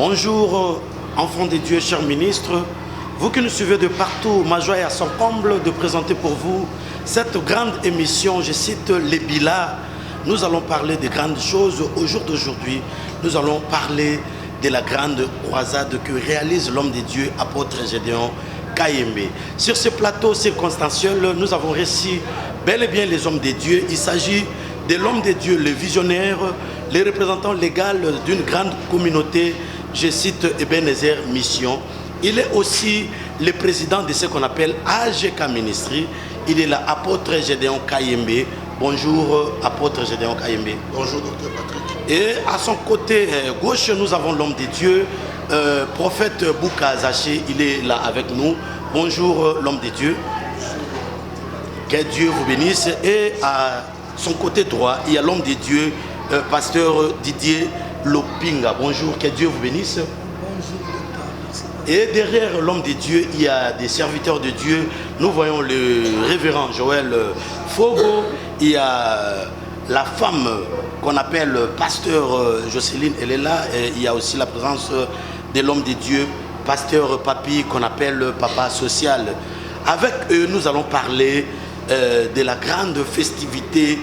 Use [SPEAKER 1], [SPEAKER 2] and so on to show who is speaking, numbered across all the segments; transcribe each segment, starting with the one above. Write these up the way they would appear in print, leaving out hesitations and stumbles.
[SPEAKER 1] Bonjour, enfants de Dieu, chers ministres. Vous qui nous suivez de partout, ma joie est à son comble de présenter pour vous cette grande émission, je cite les Bila. Nous allons parler de grandes choses. Au jour d'aujourd'hui, nous allons parler de la grande croisade que réalise l'homme de Dieu, apôtre Gédéon Kayembe. Sur ce plateau circonstanciel, nous avons reçu bel et bien les hommes de Dieu. Il s'agit de l'homme de Dieu, le visionnaire, les représentants légaux d'une grande communauté, je cite Ebenezer Mission. Il est aussi le président de ce qu'on appelle AGK Ministry. Il est l'apôtre Gédéon Kayembe. Bonjour, apôtre Gédéon Kayembe.
[SPEAKER 2] Bonjour, docteur Patrick.
[SPEAKER 1] Et à son côté gauche, nous avons l'homme de Dieu, prophète Bouka Zaché. Il est là avec nous. Bonjour, l'homme de Dieu. Que Dieu vous bénisse. Et à son côté droit, il y a l'homme de Dieu, pasteur Didier Lopinga. Bonjour, que Dieu vous bénisse. Et derrière l'homme de Dieu, il y a des serviteurs de Dieu. Nous voyons le révérend Joël Fogo. Il y a la femme qu'on appelle pasteur Jocelyne, elle est là. Et il y a aussi la présence de l'homme de Dieu, pasteur Papi, qu'on appelle papa social. Avec eux, nous allons parler de la grande festivité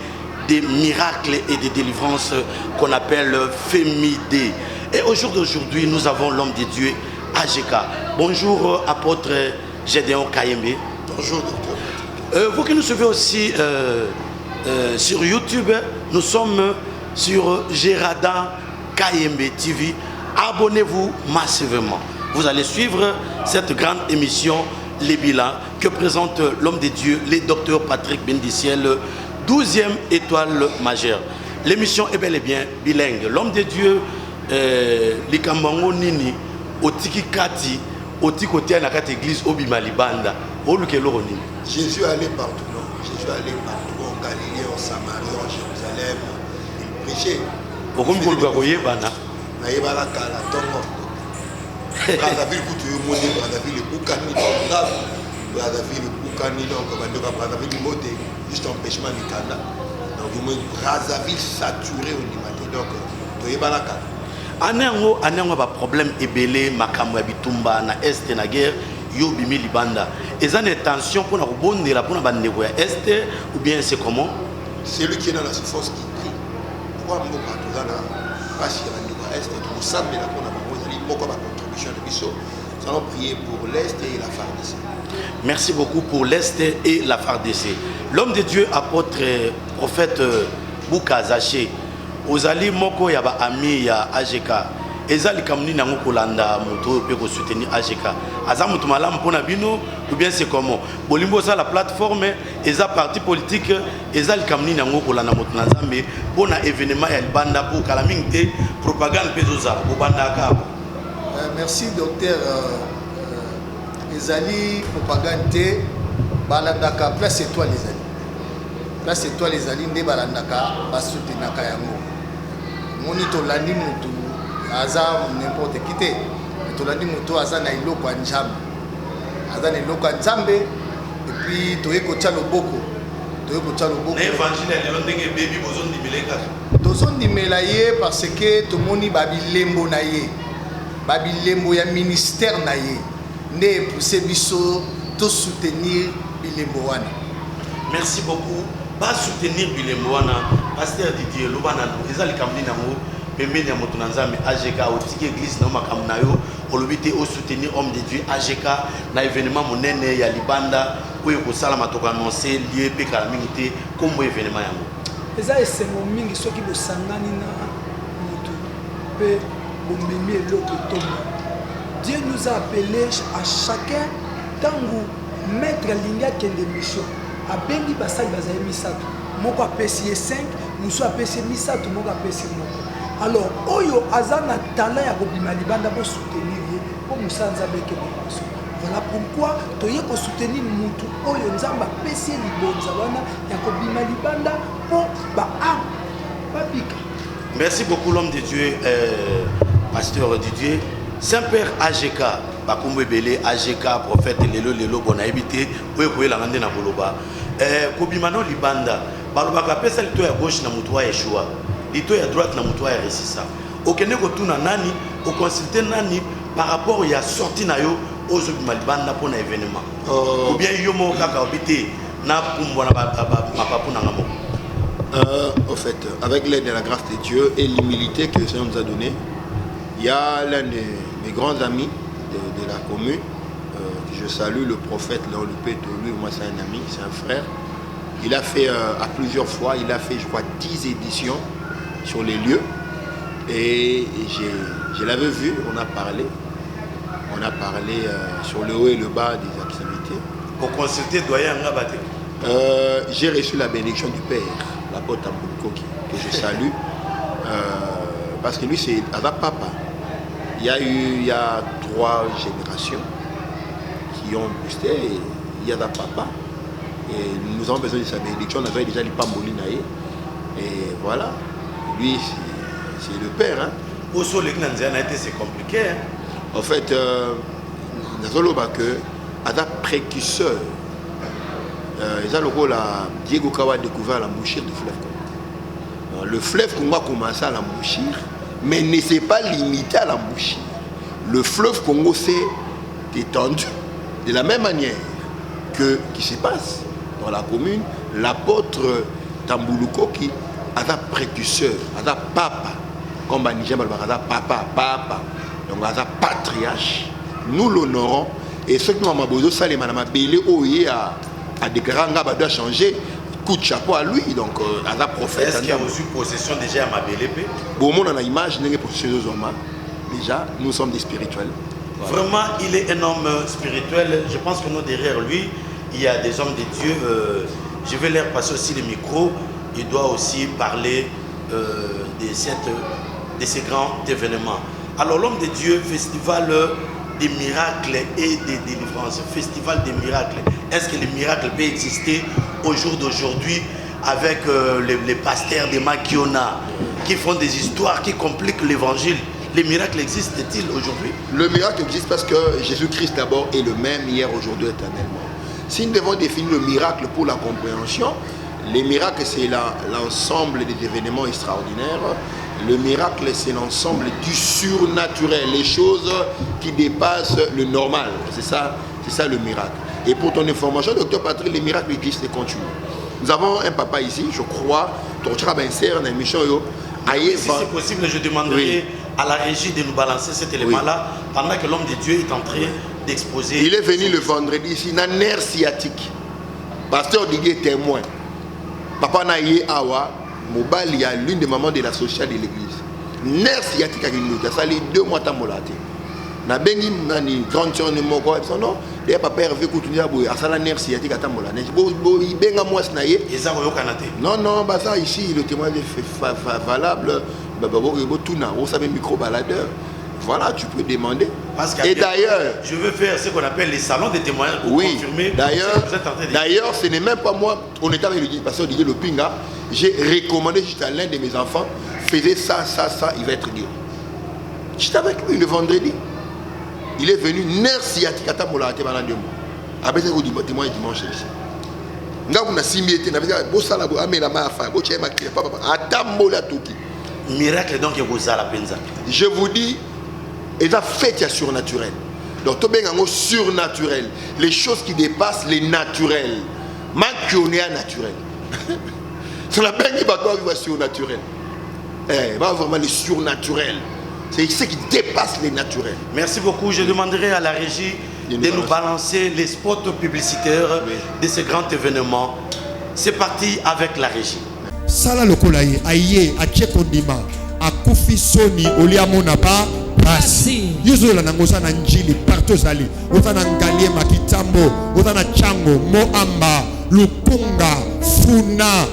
[SPEAKER 1] des miracles et des délivrances qu'on appelle Fémidé. Et au jour d'aujourd'hui, nous avons l'homme de Dieu, AGK. Bonjour, apôtre Gédéon Kayembe.
[SPEAKER 2] Bonjour, docteur.
[SPEAKER 1] Vous qui nous suivez aussi sur YouTube, nous sommes sur Gérada Kayembe TV. Abonnez-vous massivement. Vous allez suivre cette grande émission, Les Bilans, que présente l'homme de Dieu, le docteur Patrick Bendiciel, 12e étoile majeure. L'émission est bel et bien bilingue. L'homme de Dieu, Likambango Nini, Otiki Kati, Otiki à la église Obima Libanda.
[SPEAKER 2] Jésus allait partout, non? Jésus allait partout, en Galilée, en Samarie, en Jérusalem. Il prêchait. Brazzaville, Brazzaville, Boukani, Brazzaville, Boukani, Brazzaville, Moté, juste empêchement du Canada. Donc, Brazzaville saturé au Limaté. Donc, tu es balaka.
[SPEAKER 1] Anengo ba problème ebele makambo ya bitumba na est na guerre yo bimi libanda. Eza une tension pour na kobondela pour na bandeko ya est ou bien c'est comment?
[SPEAKER 2] C'est lui qui est dans la souffrance qui prie. Pourquoi mboka tozana pasi ya bandeko ya est to sambela pour na bango zali moko ba contribution de biso. Nous allons prier pour l'est et la FARDC.
[SPEAKER 1] Merci beaucoup pour l'est et la FARDC. L'homme de Dieu apôtre prophète Bouka Zaché. Ozali moko ya ba ami ya AGK ezali kamuni nango kolanda moto pe ko soutenir AGK aza moto malamu pona bino ou bien c'est comment bolimbo ça la plateforme eza parti politique ezali kamuni nango kolanda moto na Nzambe pona événement ya libanda pour kala mingte propagande pezoza bobanda ka.
[SPEAKER 3] Merci docteur. Ezali propagande balandaka place étoile les amis. Place étoile les amis nde balandaka ba soutenaka yango. Moni tolandi mutu aza n'importe qui te tolandi mutu aza na iloko ya Nzambe aza na iloko ya Nzambe et puis toye kotia loboko
[SPEAKER 1] na évangile lelo ndenge baby bozondi beleka
[SPEAKER 3] tozondi mela ye parce que tomoni babilembo na ye babilembo ya ministère na ye nde pousse biso to soutenir bilembo wana.
[SPEAKER 1] Merci beaucoup. Ba soutenir bilembo wana pasteur Didier Lobana ezali kamni nango pembeni ya moto na Nzambe AGK otiki église na makambo na yo olobite o soutenir homme de Dieu AGK na événement monene ya libanda oyo ko sala matoka annoncer lieu pe kala mingi te kombo événement yango
[SPEAKER 4] eza esengo mingi soki bosangani na moto pe bomemi eloko tomba. Dieu nous a appelés à chacun tangu maître linia kende mission abengi basali bazali misato moko apesi 5 musu apesi misato moko apesi moko. Alors oyo azana talent ya kobima libanda pour soutenir ye pour musanza beke biso. Voilà pourquoi toye ko soutenir mutu oyo nzamba apesi libonza wana ya kobima libanda pour ba am papika.
[SPEAKER 1] Merci beaucoup l'homme de Dieu pasteur Didier. Saint-Père AGK bakumwe belé AGK prophète lelo bona habité oyo ko yela ngande na koloba kobimano libanda balobaka pesa lito ya gauche na mutu wa Yeshua lito ya droite na mutu wa Resisa okende ko tuna nani au consulter nani par rapport à sortie na yo aux malibanda pour un événement. Ou bien yo mo kaka obité na pour ma papu na ngamo.
[SPEAKER 2] En fait, avec l'aide de la grâce de Dieu et l'humilité que le Seigneur nous a donnée, il y a l'un de mes grands amis de la commune, que je salue, le prophète Léon Lupeto. Lui, moi c'est un ami, c'est un frère. Il a fait à plusieurs fois, il a fait je crois 10 éditions sur les lieux. Et je l'avais vu, on a parlé sur le haut et le bas des activités.
[SPEAKER 1] Pour consulter doyen Ngabate.
[SPEAKER 2] J'ai reçu la bénédiction du Père, l'apôtre Tambouliko, que je salue, parce que lui c'est avec papa. Il y a 3 générations qui ont boosté, et il y a un papa. Et nous avons besoin de sa bénédiction, on avait déjà les Pambolinae. Et voilà, lui c'est le Père. Hein.
[SPEAKER 1] Au sol, c'est compliqué. Hein.
[SPEAKER 2] En fait, nous avons que à précurseur. Diego Kawa a découvert la mouchir du fleuve Congo. Le fleuve Congo a commencé à la mouchir, mais ne s'est pas limité à la mouchir. Le fleuve Congo s'est étendu de la même manière qui se passe dans la commune. L'apôtre Tambouliko qui a un précurseur, a un papa, comme Banijam papa, donc a un patriarche. Nous l'honorons et ce que nous avons besoin, c'est que a déclaré qu'il doit changer coup de chapeau à lui, donc à la prophète.
[SPEAKER 1] Est-ce qu'il y a aussi possession déjà à Mabélé?
[SPEAKER 2] Bon, on a l'image, déjà, nous sommes des spirituels.
[SPEAKER 1] Voilà. Vraiment, il est un homme spirituel. Je pense que nous, derrière lui, il y a des hommes de Dieu. Je vais leur passer aussi le micro. Il doit aussi parler de ces grands événements. Alors, l'homme de Dieu, festival des miracles et des délivrances, festival des miracles. Est-ce que les miracles peuvent exister au jour d'aujourd'hui avec les pasteurs des Makiona qui font des histoires qui compliquent l'évangile? Les miracles existent-ils aujourd'hui? Le miracle existe parce que Jésus-Christ d'abord est le même hier, aujourd'hui, éternellement. Si nous devons définir le miracle pour la compréhension, les miracles c'est l'ensemble des événements extraordinaires. Le miracle, c'est l'ensemble du surnaturel, les choses qui dépassent le normal. C'est ça le miracle. Et pour ton information, docteur Patrick, les miracles existent et continuent. Nous avons un papa ici, je crois, si c'est possible, je demanderai à la régie de nous balancer cet élément-là pendant que l'homme de Dieu est en train d'exposer. Il est venu le vendredi ici, dans un nerf sciatique. Pasteur Didier témoin. Papa Naye Awa. Mobile, il y a l'une des mamans de la sociale de l'église. Nerf sciatique à une ça fait 2 mois à molate. Na bengi nani grande sœur ne moko non et papa Hervé continuer à boire ça la nerf sciatique à molate. Bo benga moi snaye. Eza ko yokanate. Non bah ça ici le témoin est valable. Tuna, on savait micro baladeur. Voilà, tu peux demander. Et d'ailleurs, je veux faire ce qu'on appelle les salons de témoignages pour confirmer. D'ailleurs, ce n'est même pas moi. On était avec le pasteur Didier Lopinga. J'ai recommandé juste à l'un de mes enfants, faisait ça, il va être guéri. J'étais avec lui le vendredi. Il est venu nerf sciatique à Tamola pendant 2 mois. Après ça, il témoigne dimanche ici. Miracle donc vous a la penza. Je vous dis, et ça fait un surnaturel. Donc tout bien surnaturel, les choses qui dépassent les naturels. Manquionnéa naturel. C'est la peine qui va vivre surnaturel. Vraiment les surnaturels. C'est ce qui dépasse les naturels. Merci beaucoup. Je demanderai à la régie de nous balancer les spots publicitaires de ce grand événement. C'est parti avec la régie.
[SPEAKER 5] Sala lokolaye aye achekondima akufi soni oliamona pa pasi yuzola nangosa na njili partout zali otana ngalie makitambo otana chango moamba lukunga funa.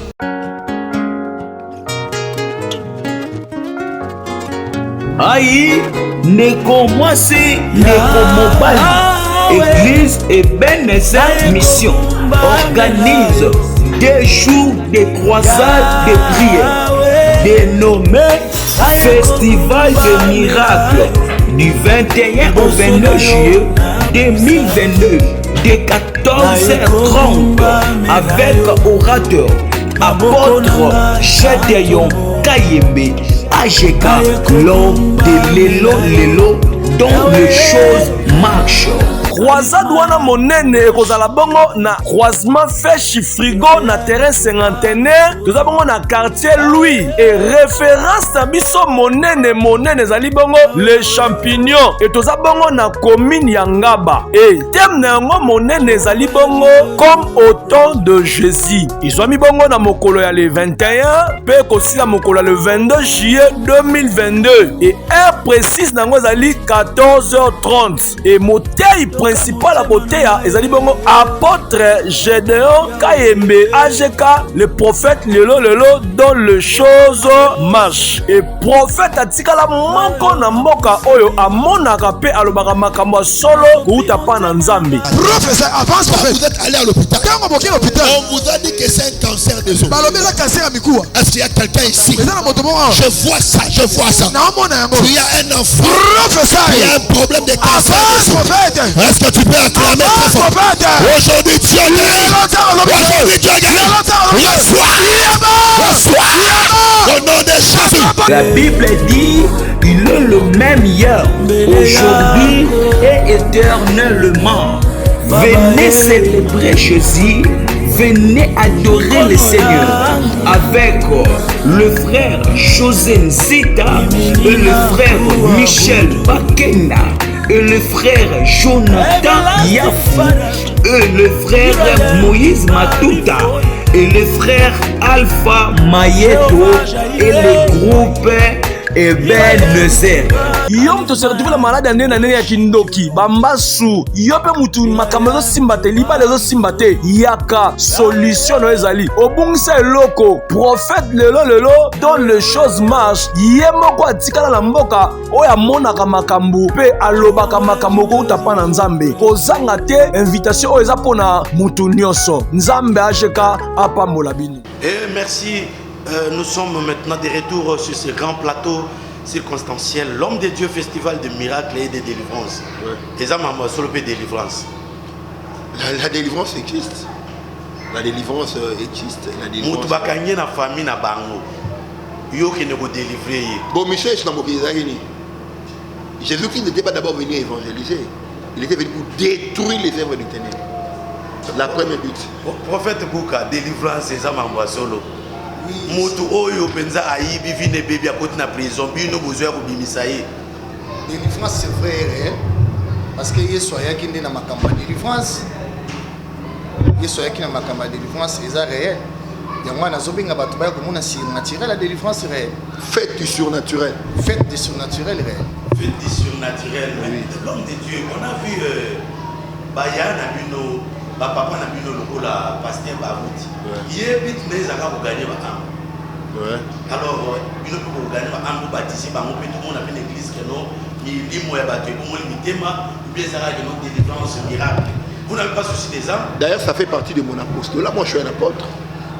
[SPEAKER 6] Aïe, Neko Mwasi, Neko Mobali, Église et Bénézet Mission organise des jours de croisades de prière dénommé Festival de Miracles du 21 au 29 juillet 2022 de 14h30 avec orateur apôtre Gédéon Kayembe AGK, l'homme de Lelo dont les choses marchent.
[SPEAKER 7] Croisade wana monene ekozala bongo na croisement Feshi Frigo na terrain cinquantenaire toza bongo na quartier Louis et référence na biso monene ezali bongo les champignons et toza bongo na commune ya Ngaba et thème na yango monene ezali bongo comme au temps de Jésus izwami bongo na mokolo ya le 21 pe kosila mokolo ya le 22 juillet 2022 et heure précise nango ezali 14h30 et motei principal à côté ezali bongo apôtre Gédéon Kayembe AGK le prophète lelo dans les choses marche et prophète atikala moko na mboka oyo amonaka pe alobaka makambo solo kuuta pa na nzambe.
[SPEAKER 5] Professeur, avance prophète.
[SPEAKER 2] Vous êtes allé à l'hôpital.
[SPEAKER 5] Quand on va à l'hôpital,
[SPEAKER 2] On vous a dit que c'est un cancer des os.
[SPEAKER 5] cancer à Mikoua.
[SPEAKER 2] Est-ce qu'il y a quelqu'un ici?
[SPEAKER 5] Mais dans la moto,
[SPEAKER 2] Je vois ça, je vois ça. Il y a un enfant.
[SPEAKER 5] Professeur,
[SPEAKER 2] Il y a un problème de cancer.
[SPEAKER 5] avance prophète.
[SPEAKER 2] Est-ce que tu peux acclamer très fort? Aujourd'hui, tu as gagné. Aujourd'hui, tu as gagné. Reçois. Au nom de Jésus.
[SPEAKER 6] La Bible dit, il est le même hier, aujourd'hui et éternellement. Venez célébrer Jésus, venez adorer le Seigneur avec le frère José Nzita et le frère Michel Bakena et le frère Jonathan Yafou et le frère Moïse Matuta et le frère Alpha Mayeto et le groupe Ebenezer.
[SPEAKER 7] Yo mto se retrouve la malade ane na ya kindoki bambasu yo pe mutu makambo zo simbate libale zo simbate yaka solution no ezali obungisa eloko prophète lelo dans les choses marchent ye moko atikala na mboka oyo amonaka makambo pe alobaka makambo ko utapa na nzambe kozanga te invitation oyo eza pona mutu nyonso nzambe ajeka apambola bino.
[SPEAKER 1] Et merci. Nous sommes maintenant de retour sur ce grand plateau circonstanciel, l'homme de Dieu, festival de miracles et de délivrance. Et ça, maman, solo peu délivrance.
[SPEAKER 2] La délivrance existe. La délivrance existe. La délivrance.
[SPEAKER 1] Mutu bakanye na famille na bango. Yo qui ne vous délivrer.
[SPEAKER 2] Bon, Michel, je suis Jésus-Christ n'était pas d'abord venu évangéliser. Il était venu pour détruire les œuvres du ténèbre. La première but.
[SPEAKER 1] Prophète Bouka, délivrance, c'est ça, maman, solo. Mutu oyo penza aibi vine bébé à côté na prison bino besoin ko bimisa ye.
[SPEAKER 3] Délivrance c'est vrai et réel parce que Yesu ayaki nde na makambo ya délivrance. Yesu ayaki na makambo ya délivrance eza réel. Yango na zobenga bato ba komona surnaturel la délivrance est réelle.
[SPEAKER 2] Faites du surnaturel.
[SPEAKER 3] Faites du surnaturel réel.
[SPEAKER 1] Faites du surnaturel. L'homme de Dieu, on a vu Bayana Bino papa na bino lokola pasteur Baruti ye bit mais aka ko gagner ba am alors bino ko gagner ba am baptiser ba mo pe tout monde a une église que non ni limo ya bato ko mo mitema ou bien ça a une délivrance miracle. Vous n'avez pas souci des âmes. D'ailleurs
[SPEAKER 2] ça fait partie de mon apostolat. Moi je suis un apôtre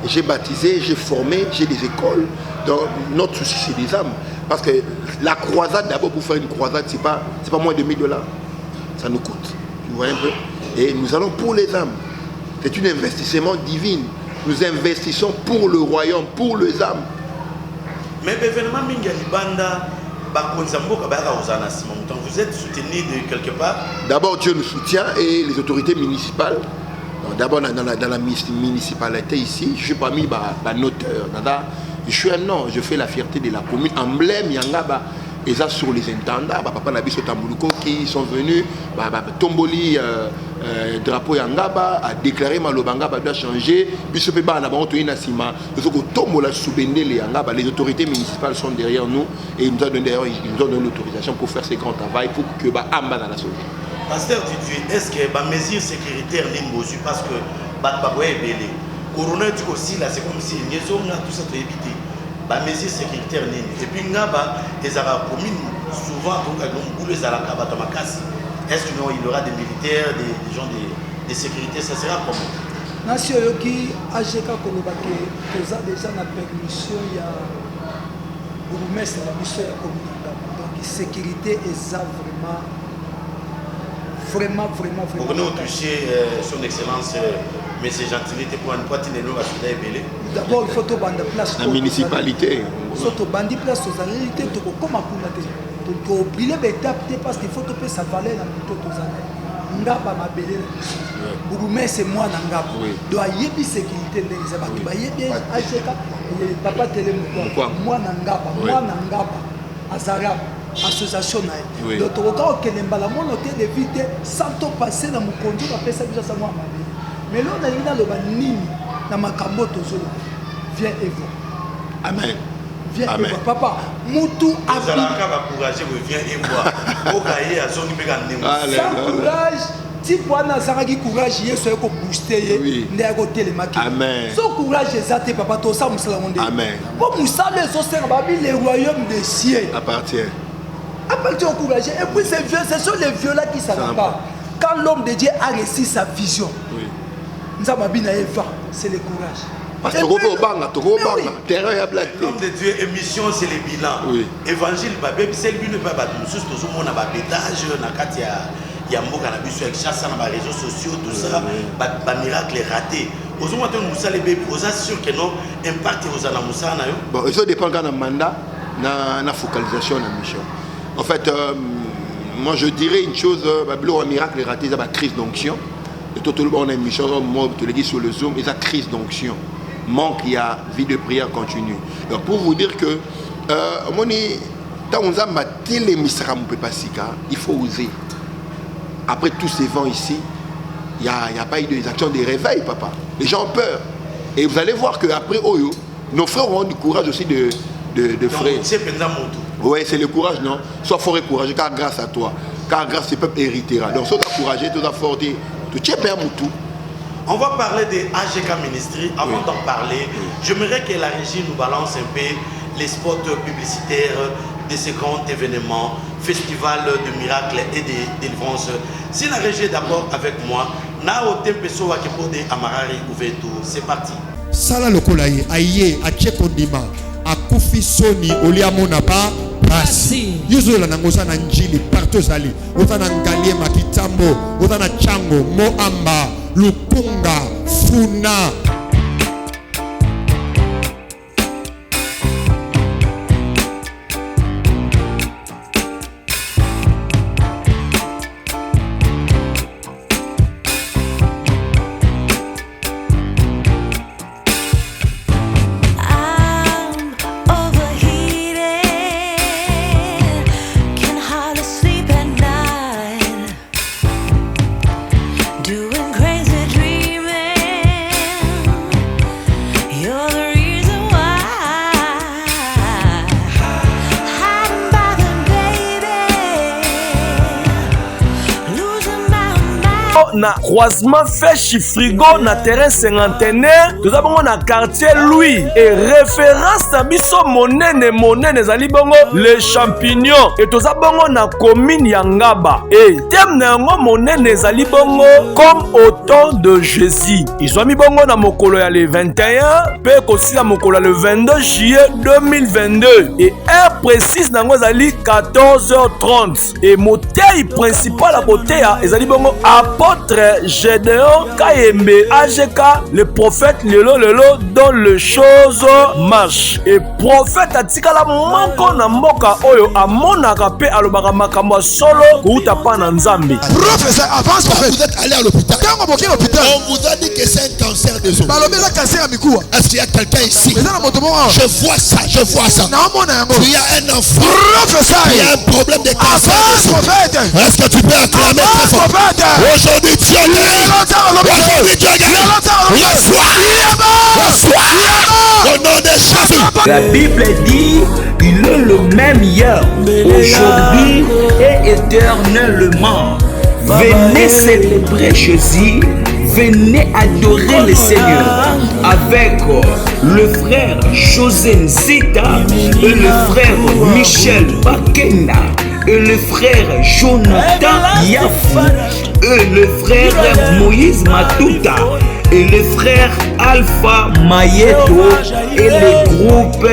[SPEAKER 2] et j'ai baptisé, j'ai formé, j'ai des écoles. Donc notre souci c'est des âmes parce que la croisade d'abord pour faire une croisade c'est pas moins de $1000. Ça nous coûte. Vous voyez un peu. Et nous allons pour les âmes. C'est un investissement divin. Nous investissons pour le royaume, pour les âmes. Mais l'événement Mingalibanda, vous êtes soutenu de quelque part? D'abord, Dieu nous soutient et les autorités municipales. D'abord, dans la municipalité ici, je ne suis pas mis un auteur. Je suis un nom, je fais la fierté de la commune. Emblème, Yangaba. Et ça sur les intendants, papa Nabiso Tamboulouko qui sont venus, Tomboli, drapeau Yangaba, a déclaré Malobanga doit changer, puis ce péba n'a pas entendu Nassima, les autorités municipales sont derrière nous et ils nous ont donné l'autorisation pour faire ce grand travail pour que Amba dans la société. Pasteur Didier, est-ce que les mesures sécuritaires sont bonnes parce que Batbaboye est belé? Corona dit aussi là, c'est comme si les gens ont tout ça pour éviter. Les mesures sécuritaires et puis Ngaba les communes souvent donc les est-ce qu'il y aura des militaires, des gens de sécurité, ça sera comment?
[SPEAKER 4] Nation yoki AGK kolobake koza déjà na permission ya bourgmestre la mission ya commune donc sécurité est vraiment
[SPEAKER 1] pour nous toucher son excellence mais c'est gentilité pour une poitrine et nous à Souda et Belé.
[SPEAKER 4] D'abord, il faut te bande place.
[SPEAKER 2] La municipalité.
[SPEAKER 4] Il faut te bande place aux années. Tu peux comme à Koumate. Tu peux oublier l'étape parce qu'il faut te payer sa valeur dans toutes les années. Ngaba ma belé. Bougumé c'est moi Ngaba. Doit y avoir sécurité des abattus. Bah y bien Ajeka. Papa télé moi Ngaba. Moi Ngaba. Azarab. Association naïe. Donc au cas où Kenembala mon hôtel de vite sans te passer dans mon conduit après ça déjà ça moi ma belé. Mais là, on a une loba nini na makambo tozolo. Viens et vois.
[SPEAKER 2] Amen.
[SPEAKER 4] Viens et vois. Papa, Moutou a
[SPEAKER 1] vous allez encore encourager, viens et vois. Au cahier à zone
[SPEAKER 4] sans courage, si pour un azaragi courage, il y a ce qu'on booster, il y a un télémaquille.
[SPEAKER 2] Amen.
[SPEAKER 4] Sans courage, c'est papa, tout ça, Moussa Monde.
[SPEAKER 2] Amen.
[SPEAKER 4] Pour Moussa, les autres, les royaumes des cieux
[SPEAKER 2] appartient.
[SPEAKER 4] Appartient au courage. Et puis, ce sont les vieux là qui ne savent pas. Quand l'homme de Dieu a réussi sa vision, c'est le courage.
[SPEAKER 2] Parce que l'homme
[SPEAKER 1] de Dieu, émission, c'est le bilan. Évangile, c'est le but de pas tout le monde a pétage, il y a beaucoup de chasse dans les réseaux sociaux, tout ça, des miracles ratés. Aujourd'hui, nous allons les sûr que non, impact aux Moussa.
[SPEAKER 2] Bon, ça dépend de mandat, de la focalisation de la mission. En fait, moi je dirais une chose, un miracle raté, c'est la crise d'onction. Et tout le monde a une mission, moi je te l'ai dit sur le Zoom, et la crise d'onction. Manque, il y a vie de prière continue. Donc pour vous dire que, il faut oser. Après tous ces vents ici, il n'y a pas eu des actions de réveil, papa. Les gens ont peur. Et vous allez voir qu'après Oyo, nos frères auront du courage aussi de frères.
[SPEAKER 1] C'est pendant mon tour.
[SPEAKER 2] Oui, c'est le courage, non? Sois fort et courageux, car grâce à toi, car grâce au peuple héritera. Donc, sois courageux, sois fort et tu es père Moutou.
[SPEAKER 1] On va parler des AGK Ministry. Avant d'en parler, j'aimerais que la régie nous balance un peu les spots publicitaires de ces grands événements, festival de miracles et de délivrance. Si la régie est d'abord avec moi, Nao Tempeso Wakepode Amarari Ouvetou, c'est parti.
[SPEAKER 5] Sala Lokolaye, Aye, Achekondima, Akufi Soni, Oliamona pa Pasi. Yuzola nangosa na njili partout zali. Otana ngalie makitambo, otana chango, moamba, lukunga, funa.
[SPEAKER 7] Na croisement fait Chifrigo na terrain cinquantenaire nous avons na quartier Louis et référence à biso monene zali bongo les champignons et tous abongo na commune Yangaba et thème na ngo monene zali bongo comme au temps de Jésus ils sont mis bongo na mokolo ya le 21 pe kosi na mokolo le 22 juillet 2022 et heure précise na ngo zali 14h30 et motei principal à côté ya ezali bongo apôtre Gédéon Kayembe AGK, le prophète lelo dans les choses marche. Et prophète atikala manko na mboka oyo amonaka pe alobaka makambo solo kuuta pa na nzambe.
[SPEAKER 5] Professeur, avance prophète.
[SPEAKER 2] Vous êtes allé à l'hôpital.
[SPEAKER 5] Quand on l'hôpital,
[SPEAKER 2] on vous a dit que c'est un cancer des os.
[SPEAKER 5] cancer à Mikou.
[SPEAKER 2] Est-ce qu'il y a quelqu'un ici? Je vois ça. Tu as un enfant.
[SPEAKER 5] Professeur,
[SPEAKER 2] il y a un problème de cancer.
[SPEAKER 5] Avance prophète.
[SPEAKER 2] Est-ce que tu peux acclamer très fort? Aujourd'hui, Dieu au nom de Jésus.
[SPEAKER 6] La Bible dit il est le même hier, aujourd'hui et éternellement. Venez célébrer Jésus, venez adorer le Seigneur avec le frère José Nzita et le frère Michel Bakena et le frère Jonathan Yafou et le frère Moïse Matuta et le frère Alpha Mayeto et le groupe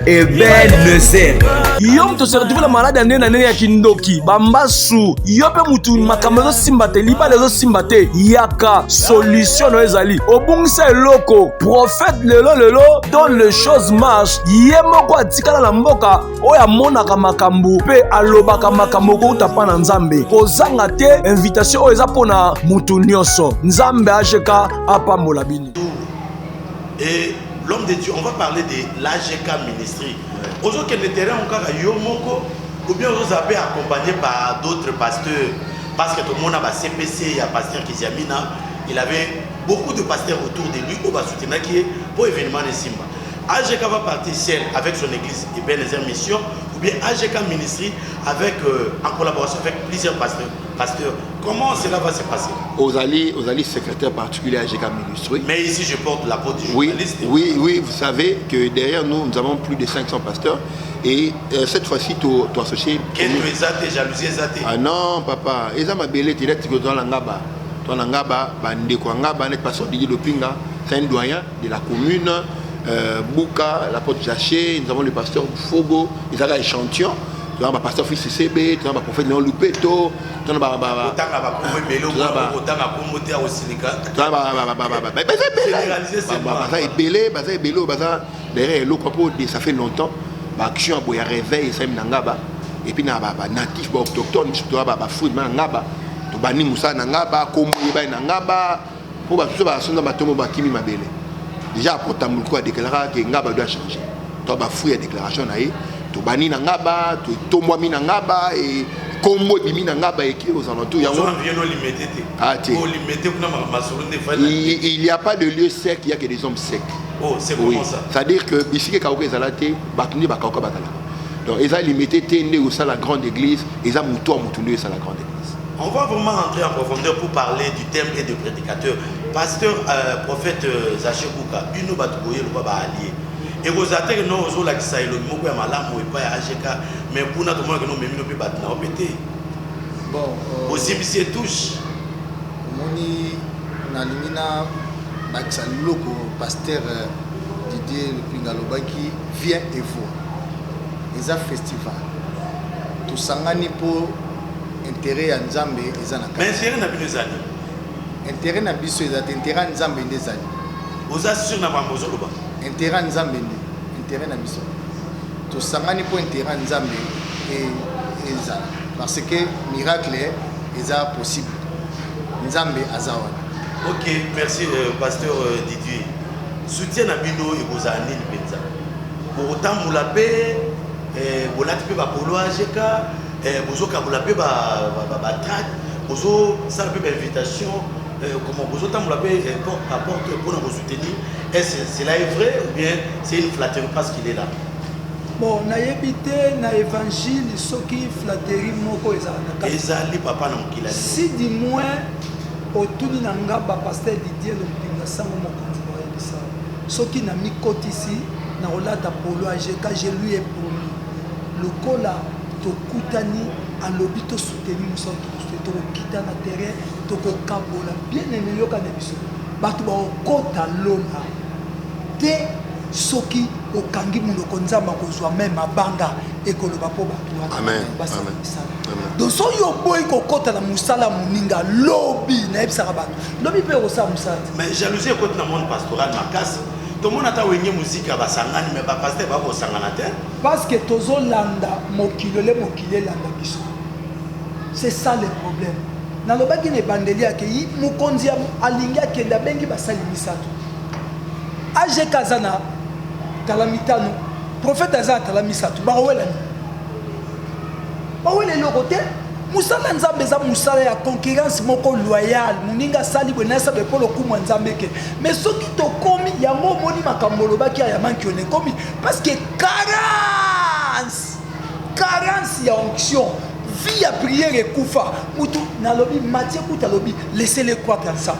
[SPEAKER 6] Ebenezer.
[SPEAKER 7] Yo mto se retrouve la malade ane na nene ya kindoki bambasu yo pe mutu makambo zo simbate liba lezo simbate yaka solution no ezali obungisa eloko prophète lelo dont les choses marchent ye moko atikala na mboka oya monaka makambo pe alobaka makambo ko utapa na nzambe kozanga te invitation oyo eza pona mutu nyonso nzambe ajeka apambola bino.
[SPEAKER 1] Et l'homme de Dieu, on va parler de l'AGK Ministry. Aujourd'hui, le terrain encore à Yomoko, ou bien vous avez accompagné par d'autres pasteurs, parce que tout le monde a CPC, il y a pasteur Kiziamina, il avait beaucoup de pasteurs autour de lui, au Basoutina qui est pour l'événement de Simba. AGK va partir seul avec son église Ebenezer Mission, ou bien AGK Ministry avec, en collaboration avec plusieurs pasteurs. Comment cela va se passer?
[SPEAKER 2] Ozali secrétaire particulier à AGK Ministry.
[SPEAKER 1] Mais ici, je porte la peau du journaliste.
[SPEAKER 2] Oui, vous savez que derrière nous avons plus de 500 pasteurs. Et cette fois-ci, tu es associé.
[SPEAKER 1] Quelle est jalousie?
[SPEAKER 2] Ah non, papa. Et ça m'a belé, tu es dans l'Angaba. Dans l'Angaba, Bandeko Angaba, n'est pas sorti de Pinga. C'est un doyen de la commune. Bouka, la porte Jaché, nous avons le pasteur Fogo, ils ont un échantillon. Nous avons le pasteur Fils CB, nous avons le prophète Léon Lupeto, nous avons ça fait longtemps. Action pour réveil, ça et puis natif autochtone, fruit nangaba, to bani musa nangaba, kombo nangaba, pour déjà pour Tamulko a déclaré que Ngaba doit changer. Tu as fouillé la déclaration tu bani Ngaba, tu tombes Ngaba et combo bimi Ngaba et qui aux alentours. Il n'y a pas de lieu sec, il n'y a que des hommes secs.
[SPEAKER 1] Oh, c'est comment ça?
[SPEAKER 2] C'est-à-dire que Bissike Kaoke Zalate, Batuni Bakauka Batala. Donc ils ont limité Tende au la grande église, ils ont mouton moutonné au la grande église.
[SPEAKER 1] On va vraiment rentrer en profondeur pour parler du thème et du prédicateur. Pasteur, prophète Zaché Bouka, une batuboye le baba allié. Et vous avez dit que nous avons dit que nous avons dit que nous avons dit mais pour nous, nous avons dit que nous avons dit que bon, aussi, monsieur touche.
[SPEAKER 3] Moni Nalimina Baksaloko, pasteur Didier Pingalobaki vient et voit. Ils ont un festival. Tout sangani pour intérêt à Nzambe ezana.
[SPEAKER 1] Mais intérêt na binezani.
[SPEAKER 3] Intérêt na biso ezana intérêt à Nzambe ndezani.
[SPEAKER 1] Oza sur na bambozo loba.
[SPEAKER 3] Intérêt à Nzambe ndi. Intérêt na biso. To sangani pour intérêt à Nzambe et ezana. Parce que miracle est possible. Nzambe azawa.
[SPEAKER 1] OK, merci pasteur Didier. Soutien na bino ekozani penza. Pour autant moulape bolati pe ba polo AGK bozo kabola pe ba track bozo ça pe ba invitation comment bozo tambola pe apporte pour nous soutenir. Est-ce cela est vrai ou bien c'est une flatterie parce qu'il est là?
[SPEAKER 4] Bon, na yebité na évangile soki flatterie moko ezalaka.
[SPEAKER 1] Ezali papa na mokila.
[SPEAKER 4] Si du moins otuni na ngaba pasteur Didier Lompinga sango mokonzi ba yebisa. Soki na mikotisi na olata polo AGK je lui ai promis. Le cola to kutani à l'obito soutenu nous sommes to kita na terrain to ko kabola bien aimé yoka na biso batu ba okota lona te soki okangi mundo konzama kozwa même abanga ekoloba po batu
[SPEAKER 2] amen
[SPEAKER 4] donc so yo boy ko kota na musala muninga lobby na ebisaka batu lobby pe ko sa musala
[SPEAKER 1] mais jalousie côté na monde pastoral makasi. Tout le monde a une musique à Basangani, mais pas pasteur va au Sanganate.
[SPEAKER 4] Parce que tozo landa mokile landa biso. C'est ça le problème. Na lobaki ne bandeli akeyi mukonzi alinga kenda bengi basali misato. AGK Kazana talamitano prophète Azana talamisato ba wela ni. Ba wela le côté musala nzambe za musala ya concurrence moko loyal muninga sali bonasa be polo ku nzambe ke mais soki to komi yango moni makambo lobaki ya manki on komi parce que carence ya onction vie à prière et kufa mutu na lobi Matthieu kuta lobi laissez-les croire ensemble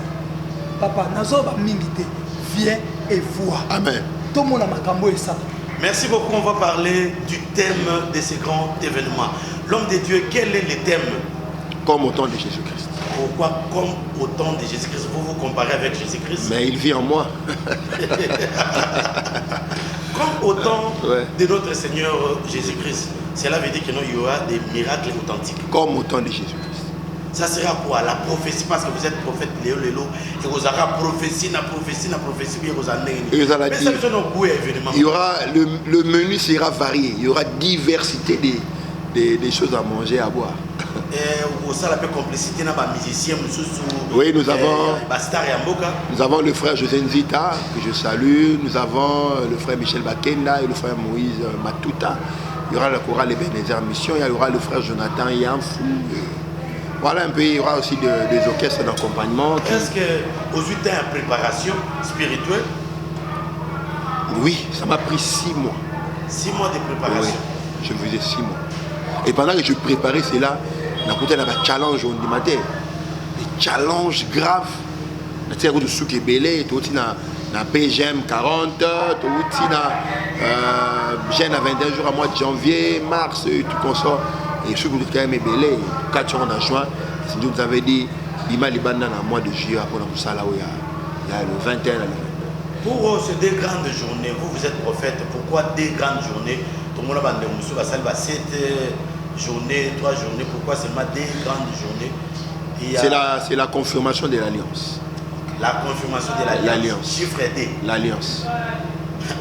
[SPEAKER 4] papa nazo ba mingité viens et vois
[SPEAKER 2] amen
[SPEAKER 4] tout mon makambo et ça.
[SPEAKER 1] Merci beaucoup. On va parler du thème de ce grand événement. L'homme de Dieu, quel est le thème?
[SPEAKER 2] Comme au temps de Jésus-Christ.
[SPEAKER 1] Pourquoi comme au temps de Jésus-Christ? Vous vous comparez avec Jésus-Christ?
[SPEAKER 2] Mais il vit en moi.
[SPEAKER 1] Comme au temps de notre Seigneur Jésus-Christ. Cela veut dire qu'il y aura des miracles authentiques.
[SPEAKER 2] Comme au temps de Jésus-Christ.
[SPEAKER 1] Ça sera quoi? La prophétie, parce que vous êtes prophète Léo Lélo, et vous aurez prophétie, puis vous allez.
[SPEAKER 2] Il y aura, le menu sera varié, il y aura diversité des choses à manger, à boire. Oui, nous avons le frère José Nzita, que je salue, nous avons le frère Michel Bakenda et le frère Moïse Matuta. Il y aura le chorale Ebenezer Mission, il y aura le frère Jonathan Yanfou. Voilà un peu, il y aura aussi des orchestres d'accompagnement.
[SPEAKER 1] Est-ce que aujourd'hui tu es en préparation spirituelle?
[SPEAKER 2] Oui, ça m'a pris 6 mois.
[SPEAKER 1] 6 mois de préparation?
[SPEAKER 2] Oui, je faisais 6 mois. Et pendant que je préparais cela, on a côté un challenge au matin. Des challenges graves. On a des souk et belé, on a PGM 40, on a Gênes à 21 jours à mois de janvier, mars, tout comme ça. Et ceux qui ont quand même belé, 4 jours en juin, si nous avons dit, il m'a libéré dans le mois de juillet, après il y a le 21.
[SPEAKER 1] Pour ces 2 grandes journées, vous êtes prophète, pourquoi 2 grandes journées? Tout le monde a 7 journées, 3 journées, pourquoi seulement 2 grandes journées?
[SPEAKER 2] C'est la confirmation de l'alliance.
[SPEAKER 1] La confirmation de l'alliance. Chiffre D.
[SPEAKER 2] L'alliance.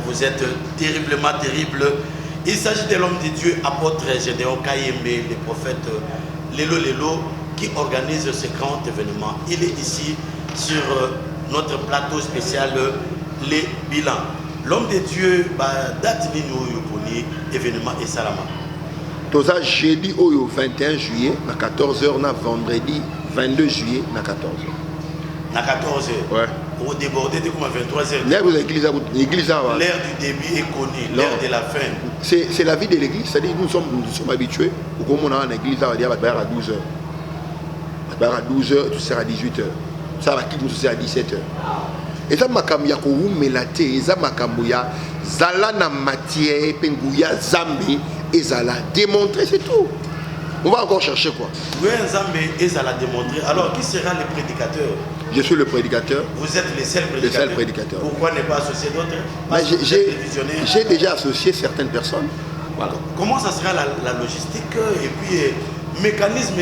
[SPEAKER 1] Vous êtes terriblement terrible. Il s'agit de l'homme de Dieu, apôtre Gédéon Kayembe, le prophète Lélo Lélo, qui organise ce grand événement. Il est ici sur notre plateau spécial, les bilans. L'homme de Dieu, date de événement et salama.
[SPEAKER 2] Tout ça, jeudi au 21 juillet, à 14h, vendredi 22 juillet, à 14h.
[SPEAKER 1] À 14h? Ouais. Au débordé, c'est comme à 23h.
[SPEAKER 2] L'ère
[SPEAKER 1] du début est connue, l'ère de la fin.
[SPEAKER 2] C'est la vie de l'église, c'est-à-dire nous sommes habitués. Ou comme on a en église, on va dire à 12h. À 12h, tu seras à 18h. Ça va quitter, tu seras à 17h. Et ça, makamya ko melate, et ça makamya zala na matière, penguya zambi, et zala démontrer, c'est tout. On va encore chercher quoi?
[SPEAKER 1] Oui, Zambé, et zala démontrer. Alors, qui sera le prédicateur?
[SPEAKER 2] Je suis le prédicateur.
[SPEAKER 1] Vous êtes le seul prédicateur. Pourquoi ne pas associer d'autres?
[SPEAKER 2] J'ai déjà associé certaines personnes. Voilà.
[SPEAKER 1] Comment ça sera la logistique et puis mécanisme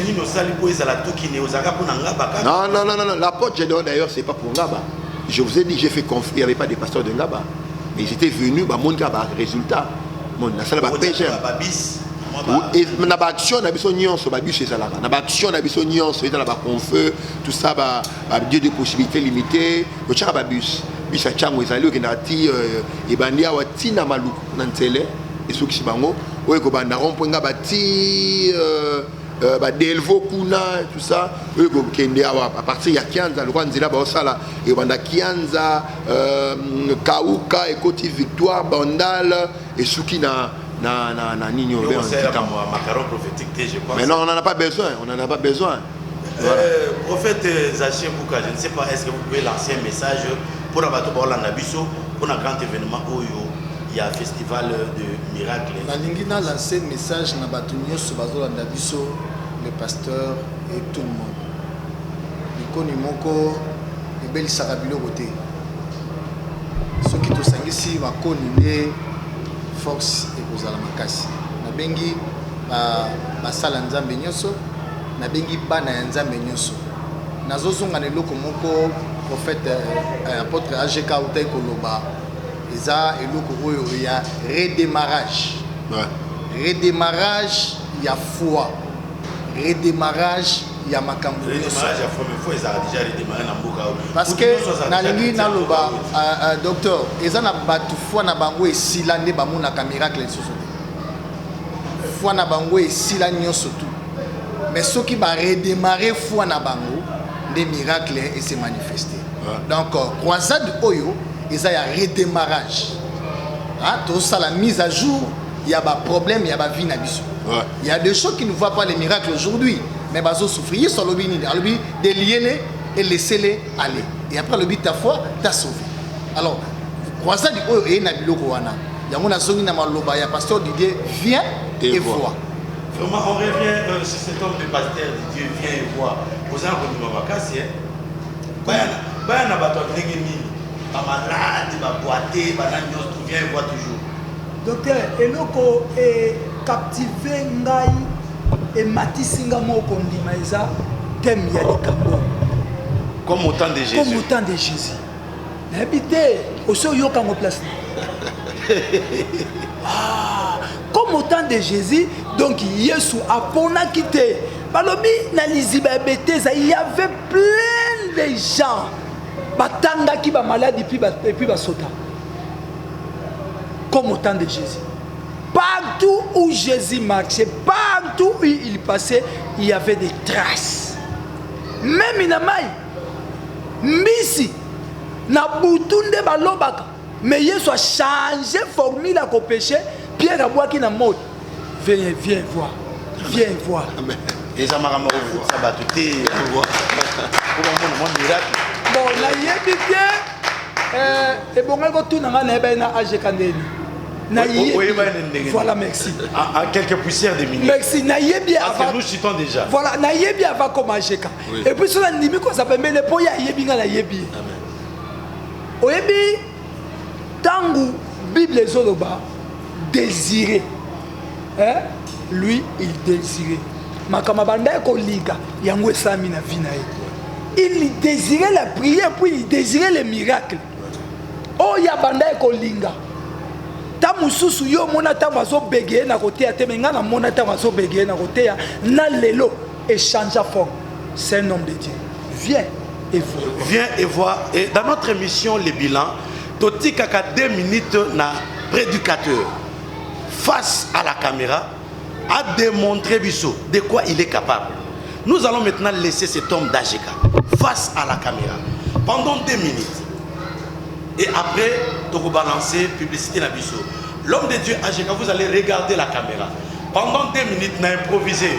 [SPEAKER 2] Non, l'apôtre Gédéon d'ailleurs, c'est pas pour Ngaba. Je vous ai dit, j'ai fait confiance, il n'y avait pas des pasteurs de Ngaba. Mais ils étaient venus, mon Ngaba, résultat. Mon salle va pécher. Et na ba action na biso nyonso ba bus ezalaka na ba action na biso nyonso ezala ba confeu tout ça ba Dieu de possibilités limitées ko tshaka ba bus a tchango ezali okenda ti ebandi awa tina maluku na ntsele esoki bango oyo ko banda romponga ba ti ba delvo kuna tout ça oyo ko kende awa à partir ya Kianza le kwa nzela ba osala e banda Kianza Kauka et Côte Victoire Bandal et soki na Nino.
[SPEAKER 1] Macaron prophétique, je pense.
[SPEAKER 2] Mais non, on n'en a pas besoin. On n'en a pas besoin.
[SPEAKER 1] Voilà. Prophète Zaché Bouka, je ne sais pas, est-ce que vous pouvez lancer un message pour Abato Baolanda Bisso, pour un grand événement où il y a un festival de miracles.
[SPEAKER 3] Nalingina lancé un message na Batunyo sur Baolanda Bisso, le pasteur et tout le monde. Nikoni Moko, et Bel Sarabilo côté. Ceux qui te sangisi, ma connaît force et kozala makasi na bengi basala nzambe nyonso na bengi bana ya nzambe nyonso nazozonga na eloko moko prophète apôtre AGK utai koloba eza eloko oyo ya redémarrage redémarrage ya foi redémarrage ya makambo nyonso parce que nalingi naloba docteur eza na batu foi na bango esila nde bamonaka miracle lisusu te foi na bango esila nyonso tout mais soki baredémarre foi na bango nde miracle ese manifeste donc croisade oyo eza ya redémarrage tosala mise à jour ya baproblème ya bavie na biso il y a des choses qui ne voient pas les miracles aujourd'hui mais bazo souffrir sur le bini alobi délier et laisser-les aller et après le but ta foi t'a sauvé alors croisade oyo e na biloko wana yango na zongi na maloba ya pasteur Didier viens et vois
[SPEAKER 1] vraiment on revient sur cet homme de pasteur Didier viens et vois aux gens qui nous makasi bana bato ndenge nini ba malade ba boité ba nanyo viens et vois toujours
[SPEAKER 4] Docteur, eloko e captivé ngai et matisinga moko ndima eza thème ya likambo.
[SPEAKER 1] Comme au temps de Jésus.
[SPEAKER 4] Comme au temps de Jésus. N'habité au so yoka mo place. Ah, comme au temps de Jésus, donc Yesu a pona quitté. Balobi na liziba beteza, il y avait plein de gens. Batanga qui ba malade et puis ba sota. Comme au temps de Jésus. Partout où Jésus marchait, partout où il passait, il y avait des traces. Même inamai, misi, na butunde balobaka, mais Yesu a changé formule à péché. Pierre a boit qui na mode. Viens voir, viens voir.
[SPEAKER 1] Et ça m'a ramené au foot, ça va tout est.
[SPEAKER 4] Bon, na yébité, et bon, on va tout na age kandeli. Voilà, merci.
[SPEAKER 1] À quelques poussières de minutes.
[SPEAKER 4] Merci. Naïebi
[SPEAKER 1] parce que nous chutons déjà.
[SPEAKER 4] Voilà, naïebi avant comme Ajeka. Et puis sur la nimi quoi ça peut mais le poya yebi nga naïebi. Oyebi tangu Bible ezoloba désirer. Hein? Lui il désirait. Makamabanda ko liga yango esami na vie na ye. Il désirait la prière puis il désirait les miracles. Oh ya banda ko linga. Tamususu yo mona tamazo bégé na côté te menga na mona tamazo bégé na côté na lelo échange forme. C'est un homme de Dieu. Viens et vois.
[SPEAKER 1] Viens et vois. Et dans notre émission Les Bilans, Toti Kaka 2 minutes na prédicateur face à la caméra a démontré Bissot de quoi il est capable. Nous allons maintenant laisser cet homme d'Ajeka face à la caméra pendant 2 minutes. Et après, tu vas balancer publicité na Bissot. L'homme de Dieu Ajeka, vous allez regarder la caméra. Pendant 2 minutes, n'a improvisé.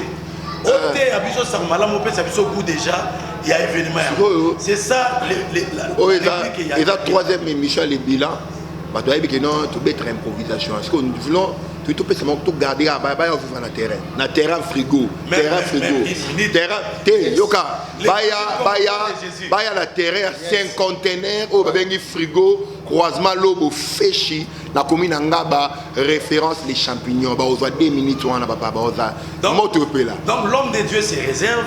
[SPEAKER 1] Ôté à Bissot Sarmala, mon père, ça Bissot goût déjà, il y a événement. C'est ça,
[SPEAKER 2] et la troisième émission, Les Bilans, tu as dit que non, tu peux être improvisation. Parce que nous voulons tout garder à la terrain. Na terrain frigo. Terrain frigo. Terrain. Yoka. Baya la terrain 5 conteneurs au bengi frigo. Croisement lobo féchi. La commune Ngaba référence les champignons. Ba oza 2 minutes on a papa ba oza.
[SPEAKER 1] Donc l'homme de Dieu se réserve.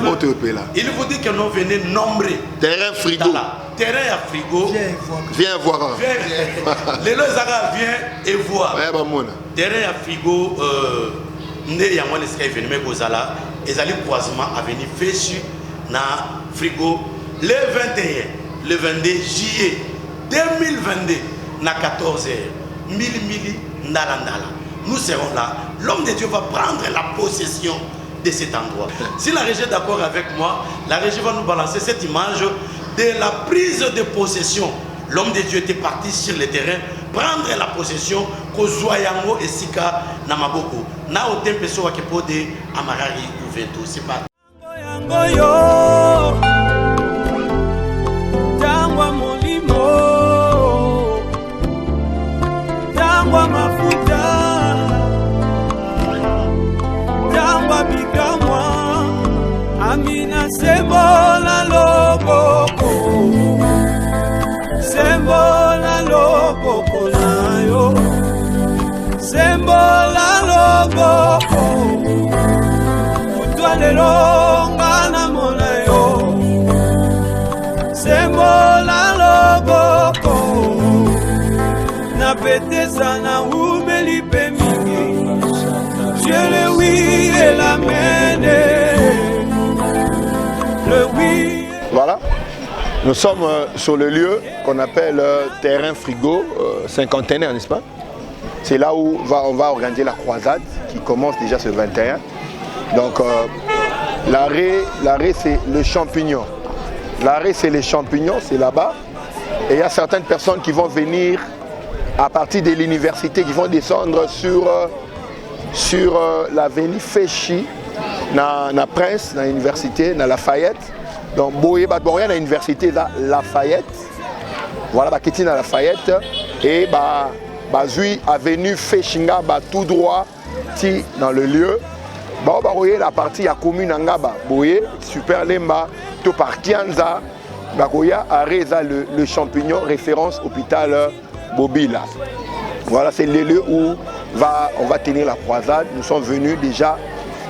[SPEAKER 1] Il vous dit que nous venons nombrer.
[SPEAKER 2] Terrain frigo.
[SPEAKER 1] Terrain à frigo.
[SPEAKER 2] Viens voir.
[SPEAKER 1] Les Lozara viens et vois. Terrain à frigo. Né ya moi l'esca événement Gozala. Et ali croisement a venu féchu na frigo le 21, le 22 juillet 2022 na 14h. Mili ndala. Nous serons là. L'homme de Dieu va prendre la possession de cet endroit. Si la régie est d'accord avec moi, la régie va nous balancer cette image de la prise de possession. L'homme de Dieu était parti sur le terrain prendre la possession Kozoyango et Sika Namaboko. Na o tempe so wakepode amarari ouverto. C'est pas
[SPEAKER 8] Tangwa molimo Tangwa mafuta Tangwa bikamwa Amina sembola loboko Sembola loboko nayo Sembola loboko Utwalelo ngana monayo Sembola loboko Na petesa na umeli pemingi Dieu le oui et la mène Le oui.
[SPEAKER 2] Voilà. Nous sommes sur le lieu qu'on appelle terrain frigo, cinquantenaire, n'est-ce pas? C'est là où on va organiser la croisade qui commence déjà ce 21. Donc l'arrêt c'est le champignon. L'arrêt c'est les champignons, c'est là-bas. Et il y a certaines personnes qui vont venir à partir de l'université, qui vont descendre sur l'avenue Féchi, na Prince, na l'université, na Lafayette. Donc Boye Badboria na l'université Lafayette. Voilà, bah Kétina Lafayette. Et bah Zui avenue Féchinga, bah tout droit dans le lieu. Bah voyez la partie à commune Angaba. Boye, super lemba, tout par Kianza. Bah Goya Areza le champignon, référence hôpital Bobila. Voilà, c'est le lieu où on va tenir la croisade. Nous sommes venus déjà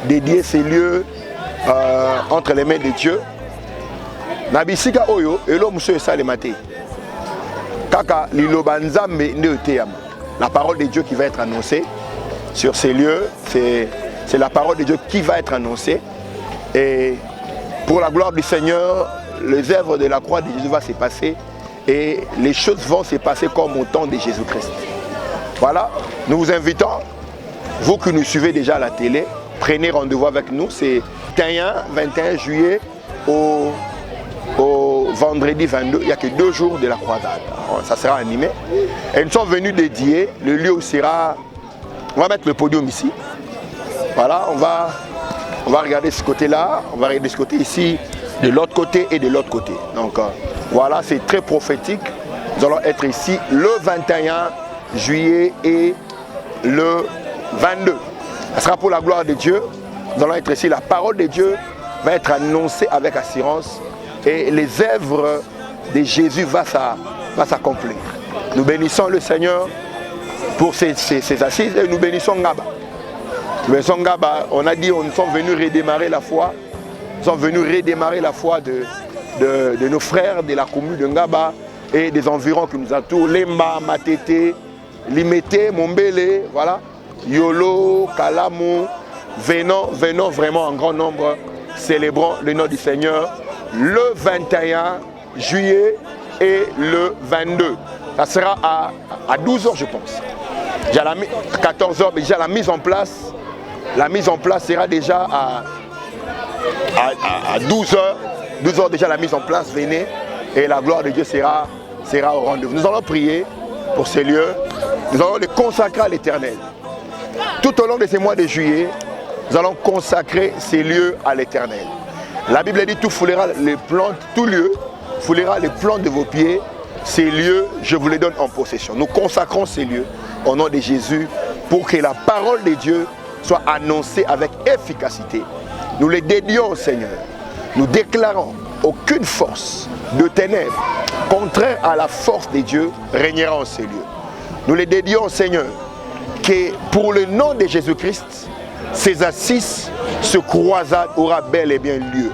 [SPEAKER 2] dédier ces lieux entre les mains de Dieu. Nabisika oyo elo muso salemate. Kaka liloba nzambe nde oteyama. La parole de Dieu qui va être annoncée sur ces lieux, c'est la parole de Dieu qui va être annoncée. Et pour la gloire du Seigneur, les œuvres de la croix de Jésus vont se passer et les choses vont se passer comme au temps de Jésus-Christ. Voilà, nous vous invitons, vous qui nous suivez déjà à la télé, prenez rendez-vous avec nous. C'est 21 juillet au vendredi 22, il n'y a que 2 jours de la croisade. Alors, ça sera animé. Et nous sommes venus dédier, le lieu où sera... On va mettre le podium ici. Voilà, on va regarder ce côté-là, on va regarder ce côté ici, de l'autre côté et de l'autre côté. Donc voilà, c'est très prophétique. Nous allons être ici le 21 juillet et le 22. Ça sera pour la gloire de Dieu. Nous allons être ici. La parole de Dieu va être annoncée avec assurance et les œuvres de Jésus va s'accomplir. Nous bénissons le Seigneur pour ces assises et nous bénissons Ngaba. Nous bénissons Ngaba. On a dit, nous sommes venus redémarrer la foi. Nous sommes venus redémarrer la foi de nos frères de la commune de Ngaba et des environs qui nous entourent. Lemba, Matete, Limete, Mombele, voilà. Yolo, Kalamu. Venons vraiment en grand nombre. Célébrons le nom du Seigneur le 21 juillet et le 22. Ça sera à 12h, je pense. Déjà à 14h, déjà la mise en place. La mise en place sera déjà à 12h. 12h déjà la mise en place, venez. Et la gloire de Dieu sera au rendez-vous. Nous allons prier pour ces lieux. Nous allons les consacrer à l'Éternel. Tout au long de ces mois de juillet, nous allons consacrer ces lieux à l'Éternel. La Bible dit tout foulera les plantes, tout lieu foulera les plantes de vos pieds. Ces lieux, je vous les donne en possession. Nous consacrons ces lieux au nom de Jésus pour que la parole de Dieu soit annoncée avec efficacité. Nous les dédions au Seigneur. Nous déclarons aucune force de ténèbres contraire à la force de Dieu régnera en ces lieux. Nous les dédions au Seigneur que pour le nom de Jésus-Christ, ces assises, ce croisade aura bel et bien lieu.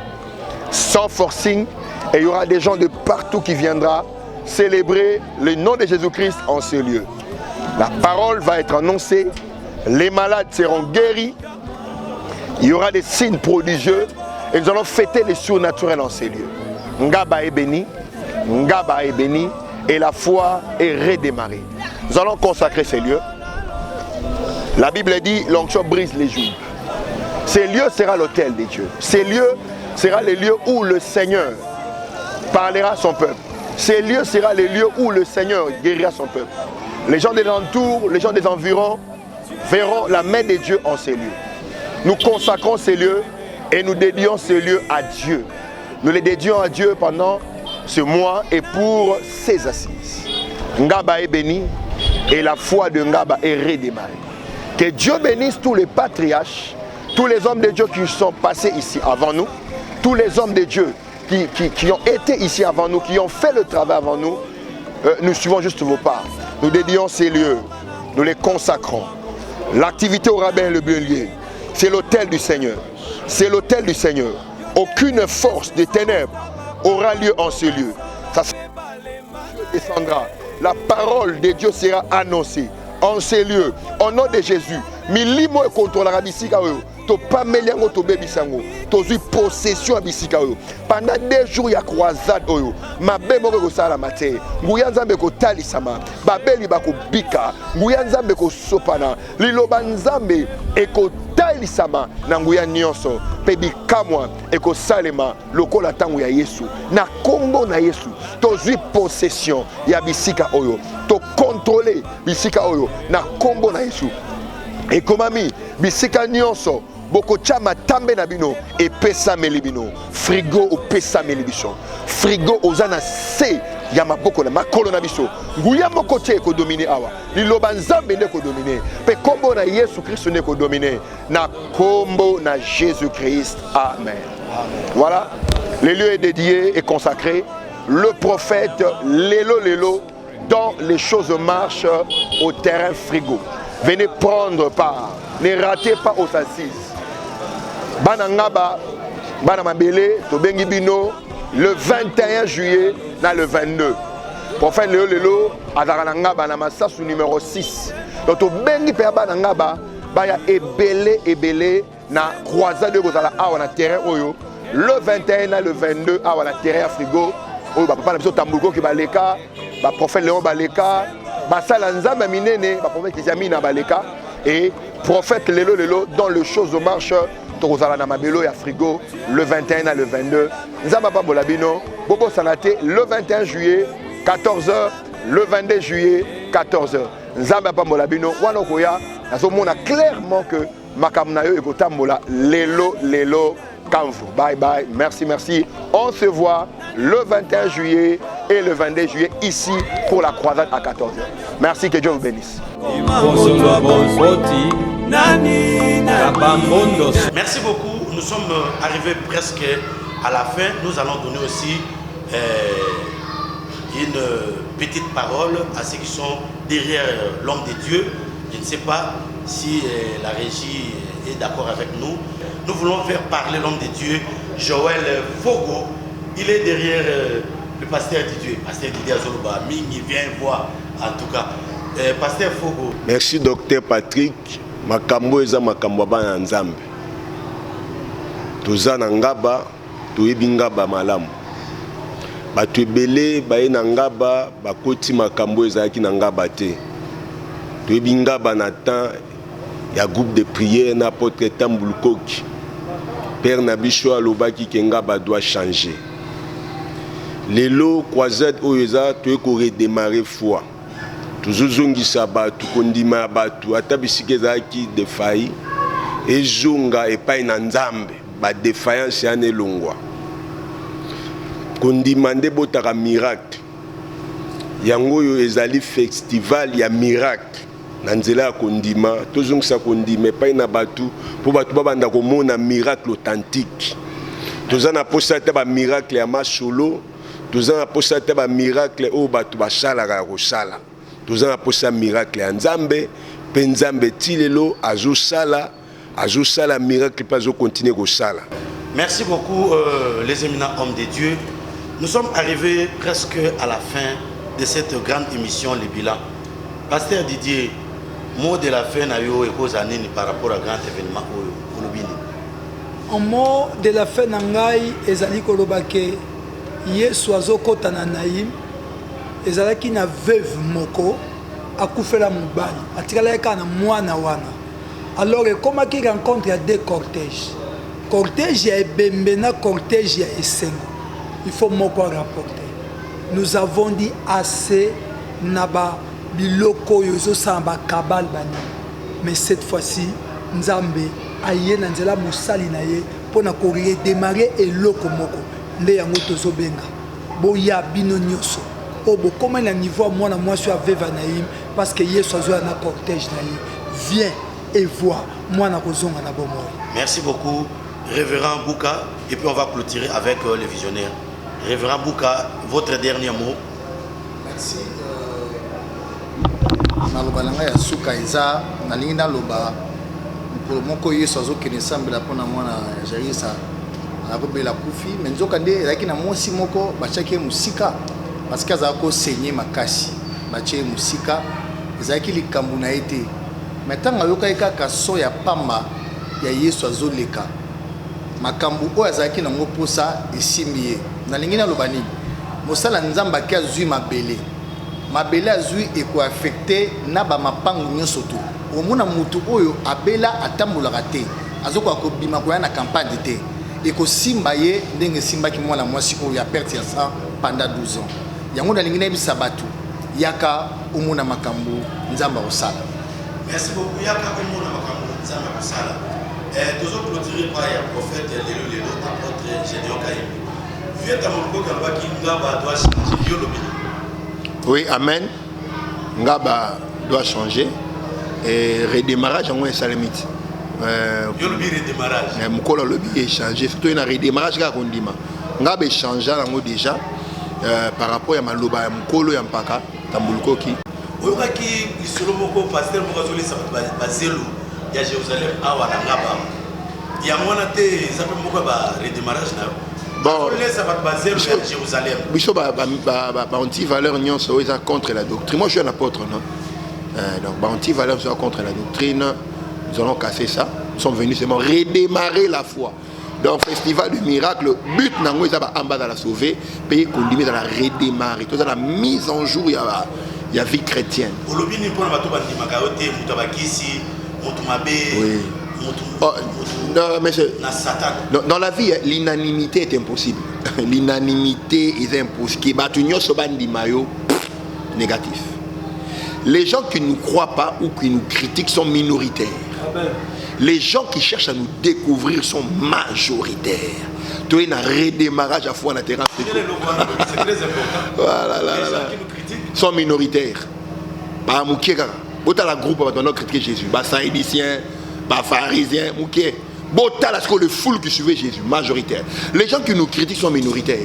[SPEAKER 2] Sans forcing, et il y aura des gens de partout qui viendront célébrer le nom de Jésus-Christ en ces lieux. La parole va être annoncée, les malades seront guéris, il y aura des signes prodigieux et nous allons fêter les surnaturels en ces lieux. Ngaba est béni et la foi est redémarrée. Nous allons consacrer ces lieux. La Bible dit, l'onction brise les joues. Ces lieux sera l'autel de Dieu. Ces lieux sera les lieux où le Seigneur parlera à son peuple. Ces lieux sera les lieux où le Seigneur guérira son peuple. Les gens des alentours, les gens des environs verront la main de Dieu en ces lieux. Nous consacrons ces lieux et nous dédions ces lieux à Dieu. Nous les dédions à Dieu pendant ce mois et pour ces assises. Ngaba est béni et la foi de Ngaba est redémarrée. Que Dieu bénisse tous les patriarches, tous les hommes de Dieu qui sont passés ici avant nous, tous les hommes de Dieu qui ont été ici avant nous, qui ont fait le travail avant nous. Nous suivons juste vos pas. Nous dédions ces lieux, nous les consacrons. L'activité aura bien le bien lieu. C'est l'autel du Seigneur. C'est l'autel du Seigneur. Aucune force des ténèbres aura lieu en ce lieu. Ça descendra. La parole de Dieu sera annoncée en ces lieux. Au nom de Jésus. Milimo et contre la bisika oyo. To pas meliango to bebisango. To zui possession à bisika oyo. Pendant 2 jours ya croisade oyo. Mabe moko ko sala mate. Nguya nzambe ko talisama. Babeli bako bika. Nguya nzambe ko sopana. Liloba nzambe eko talisama na nguya nyonso. Pe bikamwa eko salema lokola tango ya Yesu. Na kombo na Yesu. To zui possession ya bisika oyo. To contrôler bisika oyo na kombo na Yesu. Et komami bisika nyonso boko chama tambe na bino et pesa melibino frigo o pesa melibiso frigo ozana se ya maboko na makolo na biso nguya moko te ko dominer awa liloba nzambe ne ko dominer pe kombo na Yesu Christ ne ko dominer na kombo na Jésus Christ. Amen. Voilà, le lieu est dédié et consacré. Le prophète Lélo dont les choses marchent au terrain frigo. venez prendre part. Ne ratez pas aux assises. Bana ngaba, bana mabele, to bengi bino, le 21 juillet, na le 22. Prophète Léo Lelo, azara ngaba na masasu numéro 6. Donc to bengi pe bana ngaba, baya ebele na croisade de la awa na terrain oyo. Le 21 na le 22 awa na terrain frigo. Oyo ba papa na biso tambulko ki baleka, ba prophète Léon baleka, ba sala nzamba minene, ba prophète Kizamina baleka et prophète Lelo dans le choses aux marches. Tozala na mabelo ya frigo le 21 à le 22. Nzamba pa bolabino bobo sanate le 21 juillet 14h, le 22 juillet 14h. Nzamba pa bolabino wana koya nazomona clairement que makamna yo ekotambola lelo kanvu. Bye bye, merci. On se voit le 21 juillet et le 22 juillet ici pour la croisade à 14h. Merci, que Dieu vous bénisse.
[SPEAKER 1] Merci beaucoup. Nous sommes arrivés presque à la fin. Nous allons donner aussi une petite parole à ceux qui sont derrière l'homme de Dieu. Je ne sais pas si la régie est d'accord avec nous. Nous voulons faire parler l'homme de Dieu, Joël Fogo. Il est derrière le pasteur Didier. Pasteur Didier Azoloba, Mingi vient voir en tout cas. Pasteur Fogo.
[SPEAKER 2] Merci docteur Patrick. Makambo eza makambo bana nzambe. Toza na ngaba, toyebi ngaba malamu. Bato ebele baye na ngaba, bakoti makambo ezalaki na ngaba te. Toyebi ngaba na temps ya groupe de prière na apôtre Tambulukoki. Père Nabicho alobaki ke ngaba doit changer. Lelo croisade oyoza toye ko redémarrer foi. Tuzuzungisa batu kondima batu atabisike ezalaki defai ezonga epai na nzambe ba défaillance ane longwa. Kondima nde botaka miracle. Yango yo ezali festival ya miracle. Na nzela ya kondima tozongisa kondima epai na batu po batu babanda komona miracle authentique. Toza na posa te ba miracle ya masolo, toza na posa te ba miracle o batu bashalaka ya kosala. Toza na posa miracle ya nzambe, pe nzambe tilelo azosala miracle pas zo continuer kosala.
[SPEAKER 1] Merci beaucoup les éminents hommes de Dieu. Nous sommes arrivés presque à la fin de cette grande émission Les Bilans. Pasteur Didier, mot de la fin na yo ekozanini par rapport à grand événement au Lubini.
[SPEAKER 4] En mot de la fin nangai ezali kolobake Yesu azokota na Naïm ezalaki na veuve moko akufela mobali atikalaka na mwana wana. Alors ekomaki rencontre ya deux cortèges. Cortège ya ebembe na cortège ya esengo. Il faut moko rapporter. Nous avons dit assez naba biloko yozo samba kabal bani. Mais cette fois-ci nzambe aye na nzela musali na ye pona ko redémarrer eloko moko nde yango tozo benga. Boya bino nyoso. Obo comment na niveau mwana mwasi ya veva naïm parce que Yesu azo na cortège na ye. Viens et vois mwana kozonga na bomo.
[SPEAKER 1] Merci beaucoup révérend Bouka et puis on va clôturer avec les visionnaires. Révérend Bouka, votre dernier mot.
[SPEAKER 3] Merci. Naloba nanga ya suka eza nalingi naloba pour moko Yesu azokende sambela pona mwana ya Jairisa akobela kufi mais nzoka nde ezalaki na mwasi moko bachaki musika parce que azako saigner makasi bachie musika ezalaki likambo na ete mais tanga yokai kaka so ya pamba ya Yesu azoleka makambo oyo azalaki na ngoposa esimbi ye nalingi naloba nini mosala nzamba ki azwi mabele azwi eko affecté na ba mapangu nyonso to omona mutu oyo abela atambolaka te azoko akobima koya na campagne te eko simba ye ndenge simba ki mwana mwasi oyo ya perte ya sang pendant 12 ans yango nalingi na bisa batu yaka omona makambo nzamba osala.
[SPEAKER 1] Merci beaucoup yaka omona makambo nzamba osala. Toujours clôturer par le prophète Lelo apôtre Gédéon Kaïm. Vieux Tamoko Gamba qui Ngaba doit changer Yolobini.
[SPEAKER 2] Oui, amen. Ngaba doit changer. Et redémarrage en moins salamite.
[SPEAKER 1] Yolobi redémarrage.
[SPEAKER 2] Mukolo lobi est changé. Surtout un redémarrage car on dit ma. Ngaba est changé déjà par rapport à Maloba Mukolo Yampaka Tambulkoki.
[SPEAKER 1] oyokaki lisolo moko pasteur moko azolesa bato bazelo ya Jérusalem awa na ngaba yango wana te eza mpe moko ya redémarrage na yo olesa bato bazelo ya Jérusalem
[SPEAKER 2] biso anti-valeur nyonso eza contre la doctrine. Moi je suis un apôtre, non? Donc anti-valeur soit contre la doctrine. Nous allons casser ça. Nous sommes venus seulement redémarrer la foi. Donc festival du miracle, but nango eza ba amba dans la sauver, pays condamné dans la redémarrer. Tout ça la mise en jour il y a vie chrétienne.
[SPEAKER 1] Olobini pour bato bandimaka ote mutu bakisi mutu mabe.
[SPEAKER 2] Oui. Non, mais dans la vie, l'inanimité est impossible. L'inanimité est impossible. Négatif. Les gens qui ne nous croient pas ou qui nous critiquent sont minoritaires. Les gens qui cherchent à nous découvrir sont majoritaires. Tu es un redémarrage à foi en terrain.
[SPEAKER 1] C'est très important.
[SPEAKER 2] Voilà,
[SPEAKER 1] les gens qui nous critiquent
[SPEAKER 2] sont minoritaires. La groupe va critiquer Jésus. Saïdiciens, pharisiens, le foule qui suivait Jésus, majoritaire. Les gens qui nous critiquent sont minoritaires.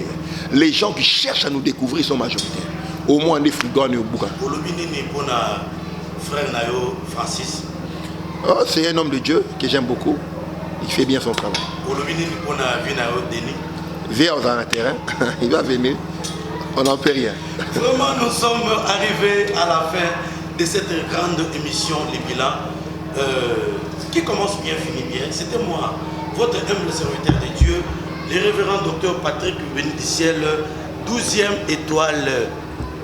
[SPEAKER 2] Les gens qui cherchent à nous découvrir sont majoritaires. Au moins des frigons et au boucan.
[SPEAKER 1] Frère Nayo Francis.
[SPEAKER 2] Oh, c'est un homme de Dieu que j'aime beaucoup. Il fait bien son travail. Viens dans un terrain, il va venir. On n'en peut rien.
[SPEAKER 1] Vraiment, nous sommes arrivés à la fin de cette grande émission, Les Bilans. Qui commence bien, finit bien. C'était moi, votre humble serviteur de Dieu, le révérend docteur Patrick Béni du Ciel, 12e étoile,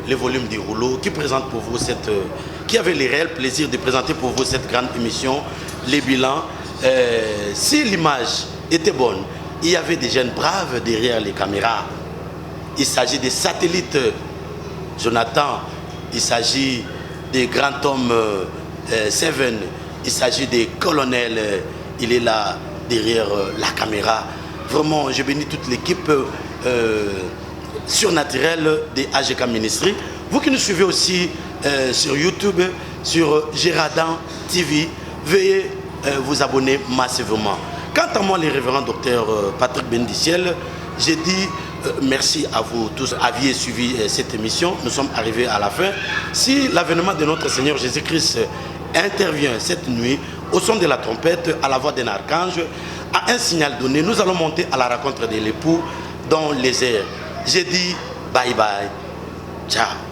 [SPEAKER 1] le volume du rouleau, qui présente pour vous qui avait le réel plaisir de présenter pour vous cette grande émission, Les Bilans. Si l'image était bonne, il y avait des jeunes braves derrière les caméras. Il s'agit des satellites Jonathan, il s'agit des grands hommes Seven, il s'agit des colonels, il est là derrière la caméra. Vraiment, je bénis toute l'équipe surnaturelle des AGK Ministry. Vous qui nous suivez aussi sur YouTube, sur Géradan TV, veuillez vous abonner massivement. Quant à moi, les révérends docteur Patrick Béni du Ciel, j'ai dit merci à vous tous, aviez suivi cette émission. Nous sommes arrivés à la fin. Si l'avènement de notre Seigneur Jésus-Christ intervient cette nuit, au son de la trompette, à la voix d'un archange, à un signal donné, nous allons monter à la rencontre de l'époux dans les airs. J'ai dit bye bye, ciao.